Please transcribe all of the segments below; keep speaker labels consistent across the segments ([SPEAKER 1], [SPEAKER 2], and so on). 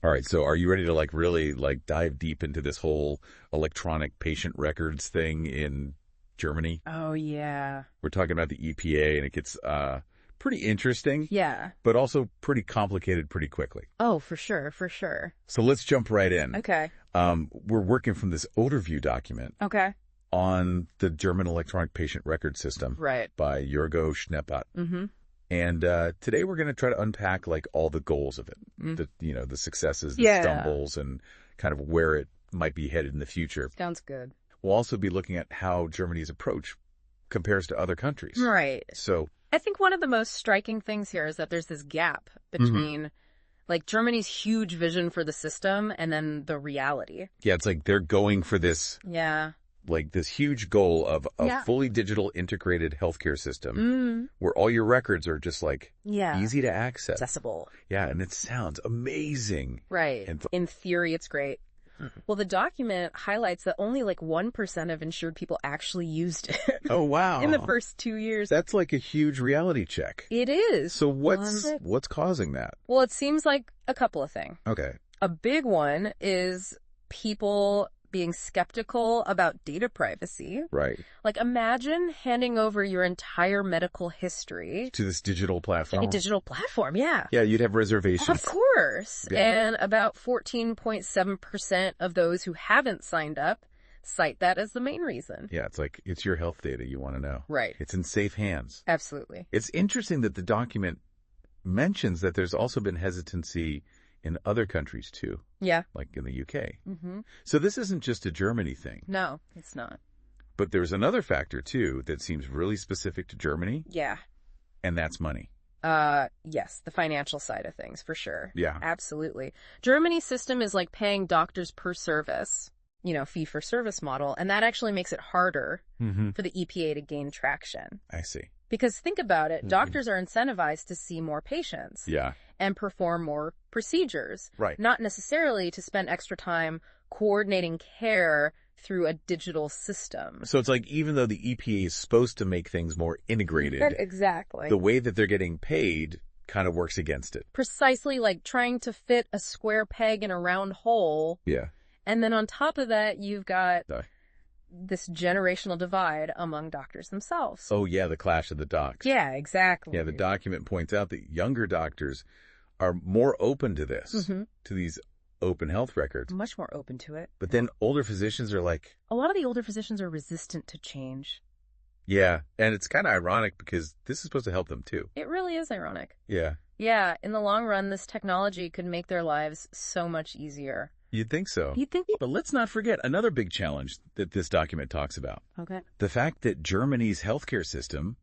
[SPEAKER 1] All right, so are you ready to really dive deep into this whole electronic patient records thing in Germany?
[SPEAKER 2] Oh, yeah.
[SPEAKER 1] We're talking about the EPA, and it gets pretty interesting.
[SPEAKER 2] Yeah.
[SPEAKER 1] But also pretty complicated pretty quickly.
[SPEAKER 2] Oh, for sure, for sure.
[SPEAKER 1] So let's jump right in.
[SPEAKER 2] Okay.
[SPEAKER 1] We're working from this overview document
[SPEAKER 2] Okay.
[SPEAKER 1] on the German electronic patient record system
[SPEAKER 2] Right.
[SPEAKER 1] by Jörg-Owe.
[SPEAKER 2] Mm-hmm.
[SPEAKER 1] And today we're going to try to unpack all the goals of it, the successes, the
[SPEAKER 2] Yeah.
[SPEAKER 1] stumbles, and kind of where it might be headed in the future.
[SPEAKER 2] Sounds good.
[SPEAKER 1] We'll also be looking at how Germany's approach compares to other countries.
[SPEAKER 2] Right.
[SPEAKER 1] So
[SPEAKER 2] I think one of the most striking things here is that there's this gap between Germany's huge vision for the system and then the reality.
[SPEAKER 1] yeah, it's like they're going for this
[SPEAKER 2] Yeah.
[SPEAKER 1] this huge goal of a
[SPEAKER 2] Yeah.
[SPEAKER 1] fully digital integrated healthcare system
[SPEAKER 2] Mm.
[SPEAKER 1] where all your records are just
[SPEAKER 2] Yeah.
[SPEAKER 1] easy to access.
[SPEAKER 2] Accessible.
[SPEAKER 1] Yeah, and it sounds amazing.
[SPEAKER 2] Right.
[SPEAKER 1] And
[SPEAKER 2] In theory, it's great. Well, the document highlights that only 1% of insured people actually used it
[SPEAKER 1] Oh, wow.
[SPEAKER 2] in the first 2 years.
[SPEAKER 1] That's like a huge reality check.
[SPEAKER 2] It is.
[SPEAKER 1] So what's causing that?
[SPEAKER 2] Well, it seems like a couple of things.
[SPEAKER 1] Okay.
[SPEAKER 2] A big one is people being skeptical about data privacy.
[SPEAKER 1] Right.
[SPEAKER 2] Imagine handing over your entire medical history
[SPEAKER 1] To this digital platform.
[SPEAKER 2] a digital platform. Yeah.
[SPEAKER 1] Yeah, you'd have reservations.
[SPEAKER 2] Of course.
[SPEAKER 1] Yeah.
[SPEAKER 2] And about 14.7% of those who haven't signed up cite that as the main reason.
[SPEAKER 1] Yeah, it's your health data you want to know.
[SPEAKER 2] Right.
[SPEAKER 1] It's in safe hands.
[SPEAKER 2] Absolutely.
[SPEAKER 1] It's interesting that the document mentions that there's also been hesitancy in other countries too,
[SPEAKER 2] Yeah.
[SPEAKER 1] like in the UK.
[SPEAKER 2] Mm-hmm.
[SPEAKER 1] So this isn't just a Germany thing.
[SPEAKER 2] No, it's not.
[SPEAKER 1] But there's another factor too that seems really specific to Germany,
[SPEAKER 2] Yeah.
[SPEAKER 1] and that's money.
[SPEAKER 2] Yes, the financial side of things, for sure.
[SPEAKER 1] Yeah.
[SPEAKER 2] Absolutely. Germany's system is like paying doctors per service, fee for service model, and that actually makes it harder for the EPA to gain traction.
[SPEAKER 1] I see.
[SPEAKER 2] Because think about it, doctors are incentivized to see more patients
[SPEAKER 1] Yeah.
[SPEAKER 2] and perform more procedures,
[SPEAKER 1] Right.
[SPEAKER 2] not necessarily to spend extra time coordinating care through a digital system.
[SPEAKER 1] So it's like even though the EPA is supposed to make things more integrated,
[SPEAKER 2] Exactly.
[SPEAKER 1] the way that they're getting paid kind of works against it.
[SPEAKER 2] Precisely like trying to fit a square peg in a round hole.
[SPEAKER 1] Yeah.
[SPEAKER 2] And then on top of that, you've got this generational divide among doctors themselves.
[SPEAKER 1] Oh, yeah, the clash of the docs.
[SPEAKER 2] Yeah, exactly.
[SPEAKER 1] Yeah, the document points out that younger doctors are more open to this, to these open health records.
[SPEAKER 2] Much more open to it.
[SPEAKER 1] But then older physicians are like,
[SPEAKER 2] A lot of the older physicians are resistant to change.
[SPEAKER 1] yeah, and it's kind of ironic because this is supposed to help them too.
[SPEAKER 2] It really is ironic.
[SPEAKER 1] Yeah.
[SPEAKER 2] Yeah, in the long run, this technology could make their lives so much easier.
[SPEAKER 1] You'd think so.
[SPEAKER 2] You'd think.
[SPEAKER 1] But let's not forget another big challenge that this document talks about.
[SPEAKER 2] Okay.
[SPEAKER 1] The fact that Germany's healthcare system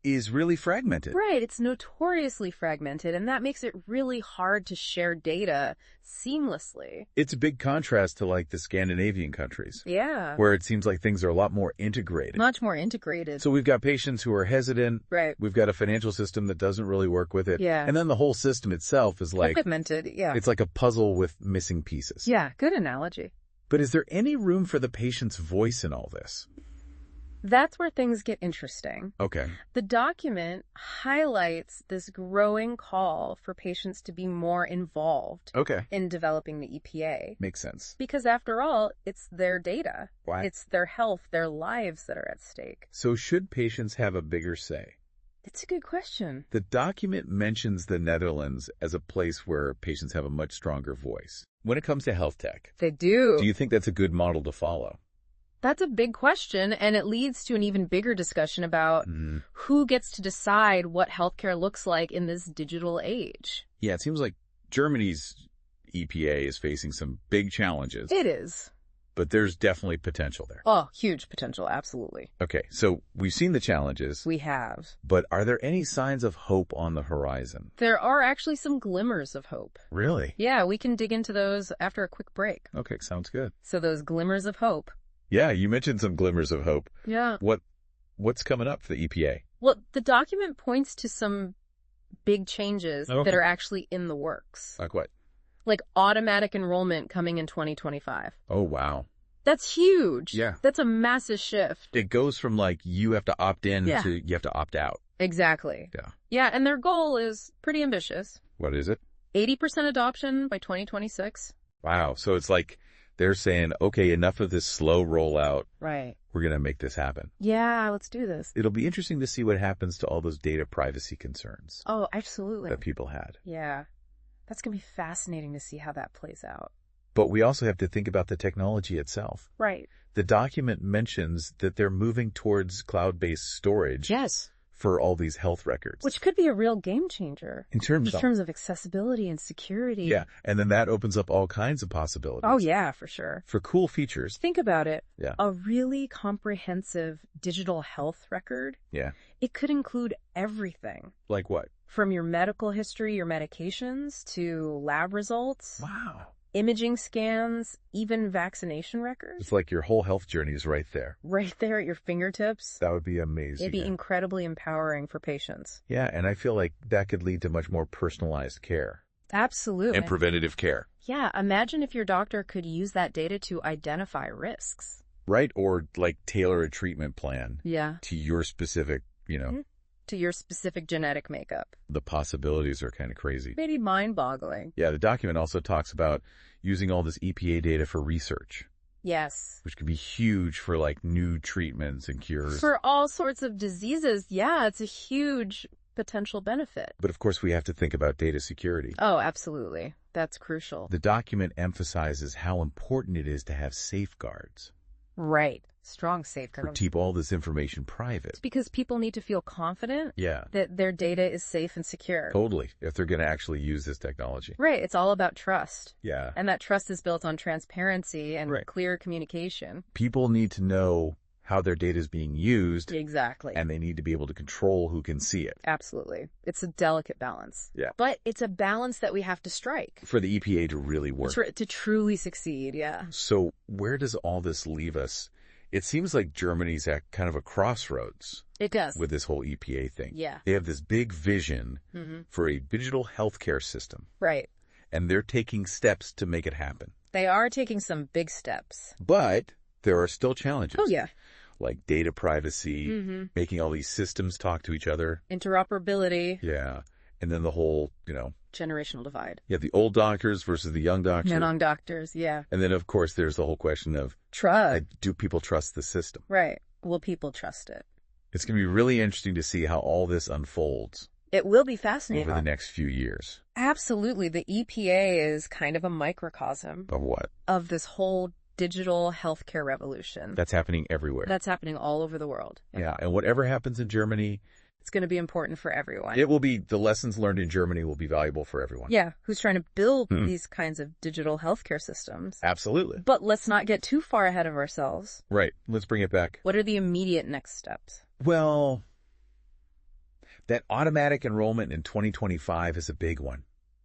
[SPEAKER 1] is really fragmented.
[SPEAKER 2] Right, it's notoriously fragmented, and that makes it really hard to share data seamlessly.
[SPEAKER 1] It's a big contrast to the Scandinavian countries,
[SPEAKER 2] Yeah.
[SPEAKER 1] where it seems like things are a lot more integrated.
[SPEAKER 2] Much more integrated.
[SPEAKER 1] So we've got patients who are hesitant.
[SPEAKER 2] Right.
[SPEAKER 1] We've got a financial system that doesn't really work with it.
[SPEAKER 2] Yeah.
[SPEAKER 1] And then the whole system itself is
[SPEAKER 2] Fragmented, yeah.
[SPEAKER 1] it's like a puzzle with missing pieces.
[SPEAKER 2] Yeah, good analogy.
[SPEAKER 1] But is there any room for the patient's voice in all this?
[SPEAKER 2] That's where things get interesting.
[SPEAKER 1] Okay.
[SPEAKER 2] The document highlights this growing call for patients to be more involved
[SPEAKER 1] Okay.
[SPEAKER 2] in developing the EPA.
[SPEAKER 1] Makes sense.
[SPEAKER 2] Because after all, it's their data.
[SPEAKER 1] Why?
[SPEAKER 2] It's their health, their lives that are at stake.
[SPEAKER 1] So should patients have a bigger say?
[SPEAKER 2] It's a good question.
[SPEAKER 1] The document mentions the Netherlands as a place where patients have a much stronger voice. When it comes to health tech,
[SPEAKER 2] They do.
[SPEAKER 1] do you think that's a good model to follow?
[SPEAKER 2] That's a big question, and it leads to an even bigger discussion about who gets to decide what healthcare looks like in this digital age.
[SPEAKER 1] Yeah, it seems like Germany's EPA is facing some big challenges,
[SPEAKER 2] It is.
[SPEAKER 1] but there's definitely potential there.
[SPEAKER 2] Oh, huge potential, absolutely.
[SPEAKER 1] Okay, so we've seen the challenges,
[SPEAKER 2] We have.
[SPEAKER 1] but are there any signs of hope on the horizon?
[SPEAKER 2] There are actually some glimmers of hope.
[SPEAKER 1] Really?
[SPEAKER 2] Yeah, we can dig into those after a quick break.
[SPEAKER 1] Okay, sounds good.
[SPEAKER 2] So those glimmers of hope.
[SPEAKER 1] Yeah, you mentioned some glimmers of hope.
[SPEAKER 2] Yeah.
[SPEAKER 1] What's coming up for the EPA?
[SPEAKER 2] Well, the document points to some big changes that are actually in the works.
[SPEAKER 1] Like what?
[SPEAKER 2] Like automatic enrollment coming in 2025.
[SPEAKER 1] Oh, wow.
[SPEAKER 2] That's huge.
[SPEAKER 1] Yeah.
[SPEAKER 2] That's a massive shift.
[SPEAKER 1] It goes from you have to opt in
[SPEAKER 2] Yeah.
[SPEAKER 1] to you have to opt out.
[SPEAKER 2] Exactly.
[SPEAKER 1] Yeah.
[SPEAKER 2] Yeah, and their goal is pretty ambitious.
[SPEAKER 1] What is it?
[SPEAKER 2] 80% adoption by 2026.
[SPEAKER 1] Wow. So it's like they're saying, okay, enough of this slow rollout.
[SPEAKER 2] Right.
[SPEAKER 1] We're going to make this happen.
[SPEAKER 2] Yeah, let's do this.
[SPEAKER 1] It'll be interesting to see what happens to all those data privacy concerns
[SPEAKER 2] Oh, absolutely.
[SPEAKER 1] that people had.
[SPEAKER 2] Yeah. That's going to be fascinating to see how that plays out.
[SPEAKER 1] But we also have to think about the technology itself.
[SPEAKER 2] Right.
[SPEAKER 1] The document mentions that they're moving towards cloud-based storage.
[SPEAKER 2] Yes.
[SPEAKER 1] For all these health records.
[SPEAKER 2] Which could be a real game changer.
[SPEAKER 1] In terms
[SPEAKER 2] of accessibility and security.
[SPEAKER 1] Yeah, and then that opens up all kinds of possibilities.
[SPEAKER 2] Oh, yeah, for sure.
[SPEAKER 1] For cool features.
[SPEAKER 2] Think about it.
[SPEAKER 1] Yeah.
[SPEAKER 2] A really comprehensive digital health record.
[SPEAKER 1] Yeah.
[SPEAKER 2] It could include everything.
[SPEAKER 1] Like what?
[SPEAKER 2] From your medical history, your medications, to lab results.
[SPEAKER 1] Wow.
[SPEAKER 2] Imaging scans, even vaccination records.
[SPEAKER 1] It's like your whole health journey is right there.
[SPEAKER 2] Right there at your fingertips.
[SPEAKER 1] That would be amazing.
[SPEAKER 2] It'd be incredibly empowering for patients.
[SPEAKER 1] Yeah, and I feel like that could lead to much more personalized care.
[SPEAKER 2] Absolutely.
[SPEAKER 1] And preventative care.
[SPEAKER 2] Yeah, imagine if your doctor could use that data to identify risks.
[SPEAKER 1] Right, or like tailor a treatment plan.
[SPEAKER 2] Yeah.
[SPEAKER 1] To your specific,
[SPEAKER 2] To your specific genetic makeup.
[SPEAKER 1] The possibilities are kind of crazy.
[SPEAKER 2] Maybe mind-boggling.
[SPEAKER 1] Yeah, the document also talks about using all this EPA data for research.
[SPEAKER 2] Yes.
[SPEAKER 1] Which could be huge for like new treatments and cures.
[SPEAKER 2] For all sorts of diseases, yeah, it's a huge potential benefit.
[SPEAKER 1] But of course, we have to think about data security.
[SPEAKER 2] Oh, absolutely. That's crucial.
[SPEAKER 1] The document emphasizes how important it is to have safeguards.
[SPEAKER 2] Right. Strong safeguards.
[SPEAKER 1] To keep all this information private.
[SPEAKER 2] It's because people need to feel confident
[SPEAKER 1] Yeah.
[SPEAKER 2] that their data is safe and secure.
[SPEAKER 1] Totally. If they're going to actually use this technology.
[SPEAKER 2] Right. It's all about trust.
[SPEAKER 1] Yeah.
[SPEAKER 2] And that trust is built on transparency and clear communication.
[SPEAKER 1] People need to know how their data is being used.
[SPEAKER 2] Exactly.
[SPEAKER 1] And they need to be able to control who can see it.
[SPEAKER 2] Absolutely. It's a delicate balance.
[SPEAKER 1] Yeah.
[SPEAKER 2] But it's a balance that we have to strike.
[SPEAKER 1] For the EPA to really work.
[SPEAKER 2] To truly succeed, yeah.
[SPEAKER 1] So where does all this leave us? It seems like Germany's at kind of a crossroads.
[SPEAKER 2] It does.
[SPEAKER 1] With this whole EPA thing.
[SPEAKER 2] Yeah.
[SPEAKER 1] They have this big vision for a digital healthcare system.
[SPEAKER 2] Right.
[SPEAKER 1] And they're taking steps to make it happen.
[SPEAKER 2] They are taking some big steps.
[SPEAKER 1] But there are still challenges.
[SPEAKER 2] Oh, yeah.
[SPEAKER 1] Like data privacy, making all these systems talk to each other.
[SPEAKER 2] Interoperability.
[SPEAKER 1] Yeah. And then the whole,
[SPEAKER 2] generational divide.
[SPEAKER 1] Yeah, the old doctors versus the young doctors.
[SPEAKER 2] Young doctors, yeah.
[SPEAKER 1] And then, of course, there's the whole question of
[SPEAKER 2] trust.
[SPEAKER 1] Do people trust the system?
[SPEAKER 2] Right. Will people trust it?
[SPEAKER 1] It's going to be really interesting to see how all this unfolds.
[SPEAKER 2] It will be fascinating.
[SPEAKER 1] Over the next few years.
[SPEAKER 2] Absolutely. The EPA is kind of a microcosm.
[SPEAKER 1] Of what?
[SPEAKER 2] Of this whole digital healthcare revolution.
[SPEAKER 1] That's happening everywhere.
[SPEAKER 2] That's happening all over the world.
[SPEAKER 1] Yeah. And whatever happens in Germany,
[SPEAKER 2] it's going to be important for everyone.
[SPEAKER 1] It will be, the lessons learned in Germany will be valuable for everyone.
[SPEAKER 2] Yeah, who's trying to build these kinds of digital healthcare systems.
[SPEAKER 1] Absolutely.
[SPEAKER 2] But let's not get too far ahead of ourselves.
[SPEAKER 1] Right. Let's bring it back.
[SPEAKER 2] What are the immediate next steps?
[SPEAKER 1] Well, that automatic enrollment in 2025 is a big one.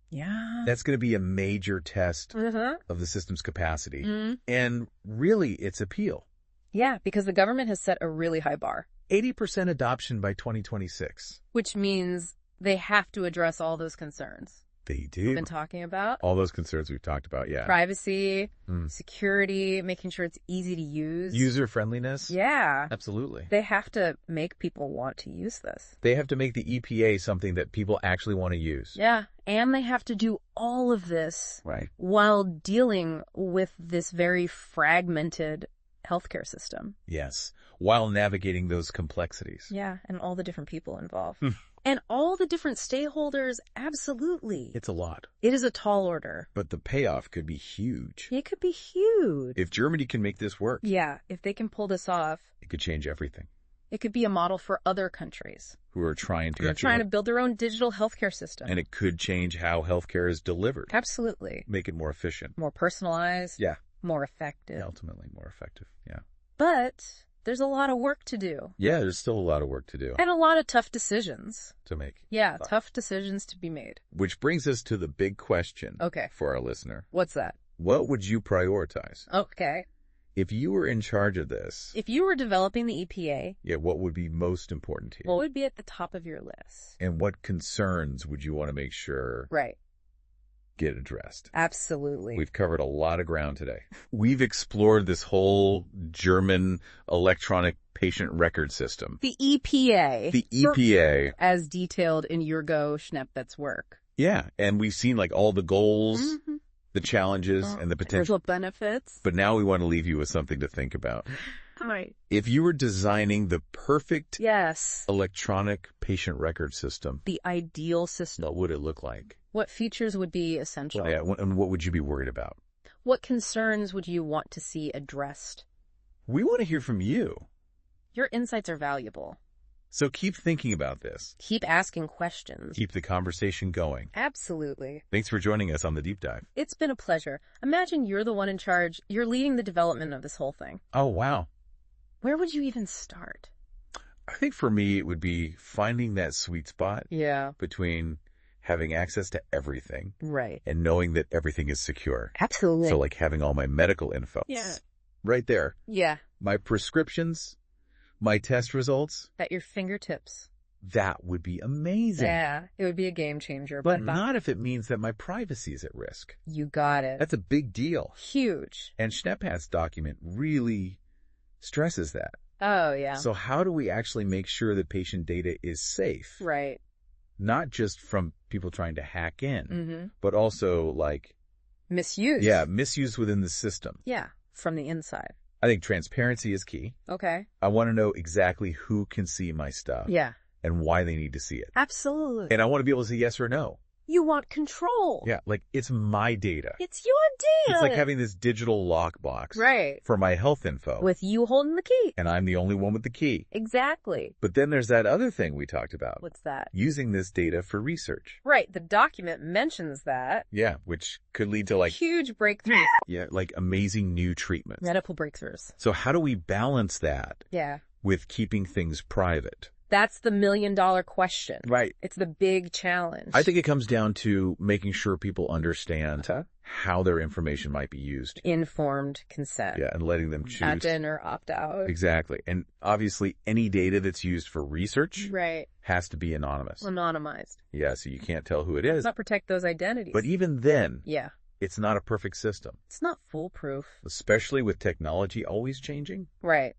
[SPEAKER 2] Yeah.
[SPEAKER 1] That's going to be a major test of the system's capacity and really its appeal.
[SPEAKER 2] Yeah, because the government has set a really high bar.
[SPEAKER 1] 80% adoption by 2026.
[SPEAKER 2] Which means they have to address all those concerns.
[SPEAKER 1] They do.
[SPEAKER 2] We've been talking about.
[SPEAKER 1] All those concerns we've talked about, yeah.
[SPEAKER 2] Privacy, security, making sure it's easy to use.
[SPEAKER 1] User friendliness.
[SPEAKER 2] Yeah.
[SPEAKER 1] Absolutely.
[SPEAKER 2] They have to make people want to use this.
[SPEAKER 1] They have to make the EPA something that people actually want to use.
[SPEAKER 2] Yeah. And they have to do all of this while dealing with this very fragmented healthcare system.
[SPEAKER 1] Yes, while navigating those complexities.
[SPEAKER 2] Yeah, and all the different people involved. And all the different stakeholders, absolutely.
[SPEAKER 1] It's a lot.
[SPEAKER 2] It is a tall order.
[SPEAKER 1] But the payoff could be huge.
[SPEAKER 2] It could be huge.
[SPEAKER 1] If Germany can make this work.
[SPEAKER 2] Yeah, if they can pull this off.
[SPEAKER 1] It could change everything.
[SPEAKER 2] It could be a model for other countries.
[SPEAKER 1] Who are trying
[SPEAKER 2] to build their own digital healthcare system.
[SPEAKER 1] And it could change how healthcare is delivered.
[SPEAKER 2] Absolutely.
[SPEAKER 1] Make it more efficient.
[SPEAKER 2] More personalized.
[SPEAKER 1] Yeah.
[SPEAKER 2] More effective.
[SPEAKER 1] Ultimately more effective, yeah.
[SPEAKER 2] But there's a lot of work to do.
[SPEAKER 1] Yeah, there's still a lot of work to do.
[SPEAKER 2] And a lot of tough decisions.
[SPEAKER 1] To make.
[SPEAKER 2] Yeah, tough decisions to be made.
[SPEAKER 1] Which brings us to the big question.
[SPEAKER 2] Okay.
[SPEAKER 1] For our listener.
[SPEAKER 2] What's that?
[SPEAKER 1] What would you prioritize?
[SPEAKER 2] Okay.
[SPEAKER 1] If you were in charge of this.
[SPEAKER 2] If you were developing the EPA.
[SPEAKER 1] Yeah, what would be most important to you?
[SPEAKER 2] What would be at the top of your list?
[SPEAKER 1] And what concerns would you want to make sure get addressed?
[SPEAKER 2] Absolutely.
[SPEAKER 1] We've covered a lot of ground today. We've explored this whole German electronic patient record system.
[SPEAKER 2] The EPA.
[SPEAKER 1] The EPA.
[SPEAKER 2] As detailed in Jörg-Owe Schneppet's work.
[SPEAKER 1] Yeah, and we've seen like all the goals, the challenges, and the potential
[SPEAKER 2] benefits.
[SPEAKER 1] But now we want to leave you with something to think about.
[SPEAKER 2] Right.
[SPEAKER 1] If you were designing the perfect
[SPEAKER 2] Yes.
[SPEAKER 1] electronic patient record system,
[SPEAKER 2] The ideal system.
[SPEAKER 1] what would it look like?
[SPEAKER 2] What features would be essential?
[SPEAKER 1] Yeah, and what would you be worried about?
[SPEAKER 2] What concerns would you want to see addressed?
[SPEAKER 1] We want to hear from you.
[SPEAKER 2] Your insights are valuable.
[SPEAKER 1] So keep thinking about this.
[SPEAKER 2] Keep asking questions.
[SPEAKER 1] Keep the conversation going.
[SPEAKER 2] Absolutely.
[SPEAKER 1] Thanks for joining us on the Deep Dive.
[SPEAKER 2] It's been a pleasure. Imagine you're the one in charge. You're leading the development of this whole thing.
[SPEAKER 1] Oh, wow.
[SPEAKER 2] Where would you even start?
[SPEAKER 1] I think for me, it would be finding that sweet spot
[SPEAKER 2] Yeah.
[SPEAKER 1] between having access to everything
[SPEAKER 2] Right.
[SPEAKER 1] and knowing that everything is secure.
[SPEAKER 2] Absolutely.
[SPEAKER 1] So like having all my medical info.
[SPEAKER 2] Yeah.
[SPEAKER 1] Right there.
[SPEAKER 2] Yeah.
[SPEAKER 1] My prescriptions, my test results,
[SPEAKER 2] At your fingertips.
[SPEAKER 1] that would be amazing.
[SPEAKER 2] Yeah. It would be a game changer.
[SPEAKER 1] But not if it means that my privacy is at risk.
[SPEAKER 2] You got it.
[SPEAKER 1] That's a big deal.
[SPEAKER 2] Huge.
[SPEAKER 1] And Schneppat's document really stresses that.
[SPEAKER 2] Oh, yeah.
[SPEAKER 1] So how do we actually make sure that patient data is safe?
[SPEAKER 2] Right.
[SPEAKER 1] Not just from people trying to hack in,
[SPEAKER 2] Mm-hmm.
[SPEAKER 1] but also like,
[SPEAKER 2] Misuse.
[SPEAKER 1] yeah, misuse within the system.
[SPEAKER 2] Yeah. From the inside.
[SPEAKER 1] I think transparency is key.
[SPEAKER 2] Okay.
[SPEAKER 1] I want to know exactly who can see my stuff
[SPEAKER 2] Yeah.
[SPEAKER 1] and why they need to see it.
[SPEAKER 2] Absolutely.
[SPEAKER 1] And I want to be able to say yes or no.
[SPEAKER 2] You want control.
[SPEAKER 1] Yeah, like it's my data.
[SPEAKER 2] It's your data.
[SPEAKER 1] It's like having this digital lockbox
[SPEAKER 2] Right.
[SPEAKER 1] for my health info.
[SPEAKER 2] With you holding the key.
[SPEAKER 1] And I'm the only one with the key.
[SPEAKER 2] Exactly.
[SPEAKER 1] But then there's that other thing we talked about.
[SPEAKER 2] What's that?
[SPEAKER 1] Using this data for research.
[SPEAKER 2] Right. The document mentions that.
[SPEAKER 1] Yeah, which could lead to like,
[SPEAKER 2] Huge breakthroughs.
[SPEAKER 1] yeah, like amazing new treatments.
[SPEAKER 2] Medical breakthroughs.
[SPEAKER 1] So how do we balance that
[SPEAKER 2] Yeah.
[SPEAKER 1] with keeping things private?
[SPEAKER 2] That's the $1 million question.
[SPEAKER 1] Right.
[SPEAKER 2] It's the big challenge.
[SPEAKER 1] I think it comes down to making sure people understand how their information might be used.
[SPEAKER 2] Informed consent.
[SPEAKER 1] Yeah, and letting them choose.
[SPEAKER 2] Opt in or opt out.
[SPEAKER 1] Exactly. And obviously any data that's used for research
[SPEAKER 2] Right.
[SPEAKER 1] has to be anonymous.
[SPEAKER 2] Anonymized.
[SPEAKER 1] Yeah, so you can't tell who it is.
[SPEAKER 2] Not protect those identities.
[SPEAKER 1] But even then,
[SPEAKER 2] yeah.
[SPEAKER 1] it's not a perfect system,
[SPEAKER 2] It's not foolproof.
[SPEAKER 1] especially with technology always changing.
[SPEAKER 2] Right.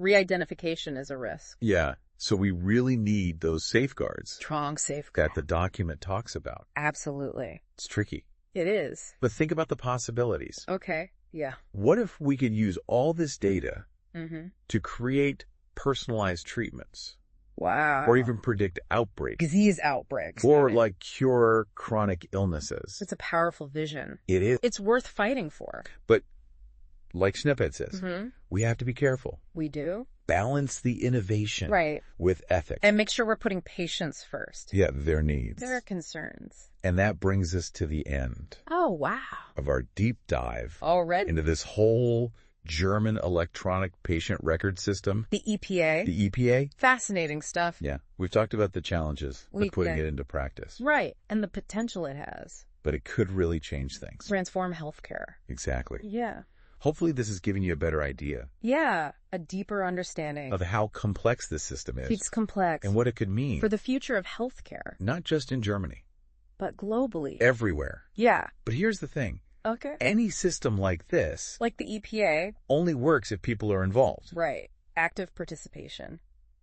[SPEAKER 2] Re-identification is a risk.
[SPEAKER 1] Yeah, so we really need those safeguards
[SPEAKER 2] Strong safeguard.
[SPEAKER 1] that the document talks about.
[SPEAKER 2] Absolutely.
[SPEAKER 1] It's tricky.
[SPEAKER 2] It is.
[SPEAKER 1] But think about the possibilities.
[SPEAKER 2] Okay. Yeah.
[SPEAKER 1] What if we could use all this data
[SPEAKER 2] Mm-hmm.
[SPEAKER 1] to create personalized treatments
[SPEAKER 2] Wow.
[SPEAKER 1] or even predict outbreaks
[SPEAKER 2] disease outbreaks.
[SPEAKER 1] or like cure chronic illnesses?
[SPEAKER 2] It's a powerful vision.
[SPEAKER 1] It is.
[SPEAKER 2] It's worth fighting for.
[SPEAKER 1] But like Schneppet says,
[SPEAKER 2] Mm-hmm.
[SPEAKER 1] we have to be careful.
[SPEAKER 2] We do.
[SPEAKER 1] Balance the innovation
[SPEAKER 2] Right.
[SPEAKER 1] with ethics.
[SPEAKER 2] And make sure we're putting patients first.
[SPEAKER 1] Yeah, their needs.
[SPEAKER 2] Their concerns.
[SPEAKER 1] And that brings us to the end
[SPEAKER 2] Oh, wow.
[SPEAKER 1] of our deep dive
[SPEAKER 2] Already.
[SPEAKER 1] into this whole German electronic patient record system,
[SPEAKER 2] The EPA.
[SPEAKER 1] the EPA.
[SPEAKER 2] Fascinating stuff.
[SPEAKER 1] Yeah, we've talked about the challenges
[SPEAKER 2] We
[SPEAKER 1] of putting
[SPEAKER 2] did.
[SPEAKER 1] it into practice,
[SPEAKER 2] Right. And the potential it has.
[SPEAKER 1] but it could really change things.
[SPEAKER 2] Transform healthcare.
[SPEAKER 1] Exactly.
[SPEAKER 2] Yeah.
[SPEAKER 1] Hopefully this has given you a better idea
[SPEAKER 2] Yeah. A deeper understanding.
[SPEAKER 1] of how complex this system is
[SPEAKER 2] It's complex.
[SPEAKER 1] and what it could mean,
[SPEAKER 2] For the future of healthcare.
[SPEAKER 1] not just in Germany,
[SPEAKER 2] But globally.
[SPEAKER 1] everywhere.
[SPEAKER 2] Yeah.
[SPEAKER 1] But here's the thing.
[SPEAKER 2] Okay.
[SPEAKER 1] Any system like this
[SPEAKER 2] Like the EPA.
[SPEAKER 1] only works if people are involved.
[SPEAKER 2] Right. Active participation.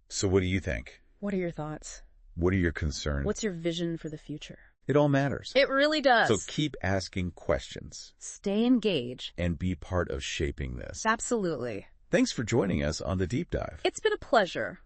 [SPEAKER 1] So what do you think?
[SPEAKER 2] What are your thoughts?
[SPEAKER 1] What are your concerns?
[SPEAKER 2] What's your vision for the future?
[SPEAKER 1] It all matters.
[SPEAKER 2] It really does.
[SPEAKER 1] So keep asking questions
[SPEAKER 2] Stay engaged.
[SPEAKER 1] and be part of shaping this.
[SPEAKER 2] Absolutely.
[SPEAKER 1] Thanks for joining us on the Deep Dive.
[SPEAKER 2] It's been a pleasure.